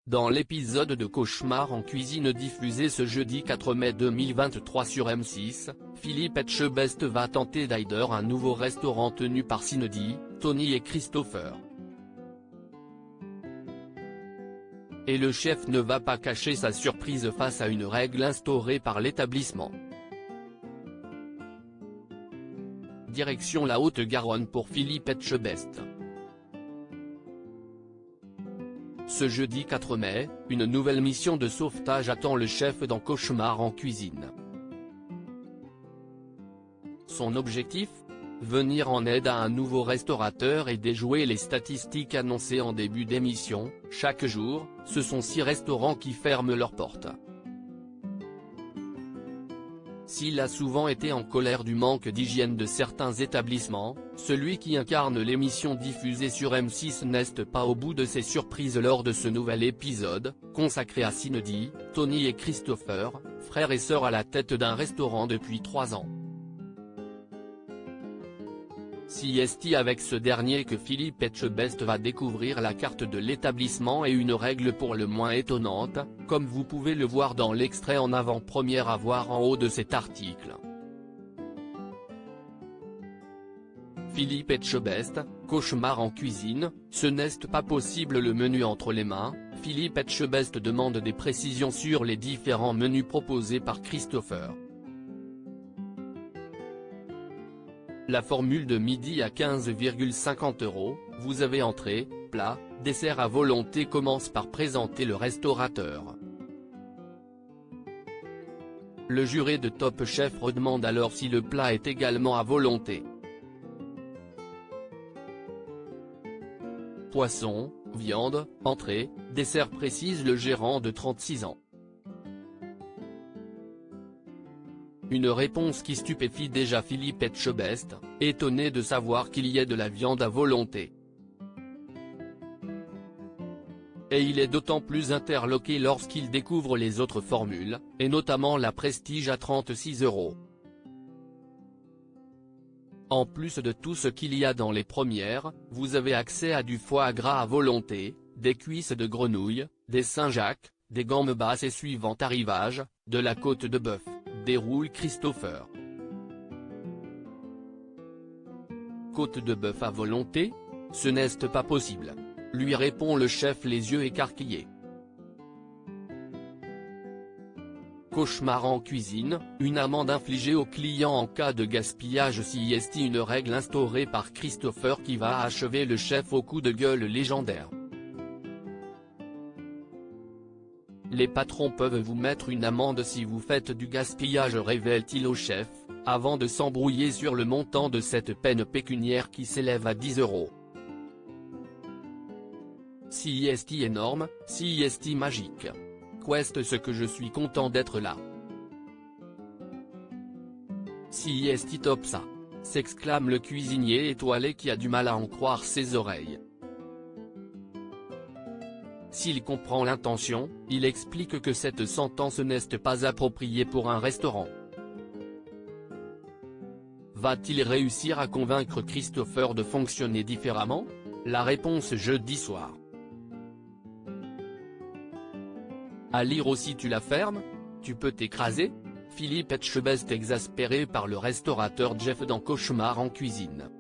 Dans l'épisode de Cauchemar en cuisine diffusé ce jeudi 4 mai 2023 sur M6, Philippe Etchebest va tenter d'aider un nouveau restaurant tenu par Cindy, Tony et Christopher. Et le chef ne va pas cacher sa surprise face à une règle instaurée par l'établissement. Direction la Haute-Garonne pour Philippe Etchebest. Ce jeudi 4 mai, une nouvelle mission de sauvetage attend le chef dans Cauchemar en cuisine. Son objectif ? Venir en aide à un nouveau restaurateur et déjouer les statistiques annoncées en début d'émission. Chaque jour, ce sont 6 restaurants qui ferment leurs portes. S'il a souvent été en colère du manque d'hygiène de certains établissements, celui qui incarne l'émission diffusée sur M6 n'est pas au bout de ses surprises lors de ce nouvel épisode, consacré à Cindy, Tony et Christopher, frères et sœurs à la tête d'un restaurant depuis 3 ans. C'est avec ce dernier que Philippe Etchebest va découvrir la carte de l'établissement et une règle pour le moins étonnante, comme vous pouvez le voir dans l'extrait en avant-première à voir en haut de cet article. Philippe Etchebest, Cauchemar en cuisine, ce n'est pas possible le menu entre les mains. Philippe Etchebest demande des précisions sur les différents menus proposés par Christopher. La formule de midi à 15,50 €, vous avez entrée, plat, dessert à volonté commence par présenter le restaurateur. Le juré de Top Chef redemande alors si le plat est également à volonté. Poisson, viande, entrée, dessert précise le gérant de 36 ans. Une réponse qui stupéfie déjà Philippe Etchebest, étonné de savoir qu'il y ait de la viande à volonté. Et il est d'autant plus interloqué lorsqu'il découvre les autres formules, et notamment la Prestige à 36 €. En plus de tout ce qu'il y a dans les premières, vous avez accès à du foie gras à volonté, des cuisses de grenouille, des Saint-Jacques, des gambas et suivant arrivage, de la côte de bœuf, déroule Christopher. Côte de bœuf à volonté ? Ce n'est pas possible, lui répond le chef les yeux écarquillés. Cauchemar en cuisine, une amende infligée aux clients en cas de gaspillage. C'est une règle instaurée par Christopher qui va achever le chef au coup de gueule légendaire. Les patrons peuvent vous mettre une amende si vous faites du gaspillage, révèle-t-il au chef, avant de s'embrouiller sur le montant de cette peine pécuniaire qui s'élève à 10 €. C'est énorme, c'est magique. Quest ce que je suis content d'être là. C'est top ça, s'exclame le cuisinier étoilé qui a du mal à en croire ses oreilles. S'il comprend l'intention, il explique que cette sentence n'est pas appropriée pour un restaurant. Va-t-il réussir à convaincre Christopher de fonctionner différemment ? La réponse jeudi soir. À lire aussi tu la fermes ? Tu peux t'écraser ? Philippe Etchebest exaspéré par le restaurateur Jeff dans Cauchemar en cuisine.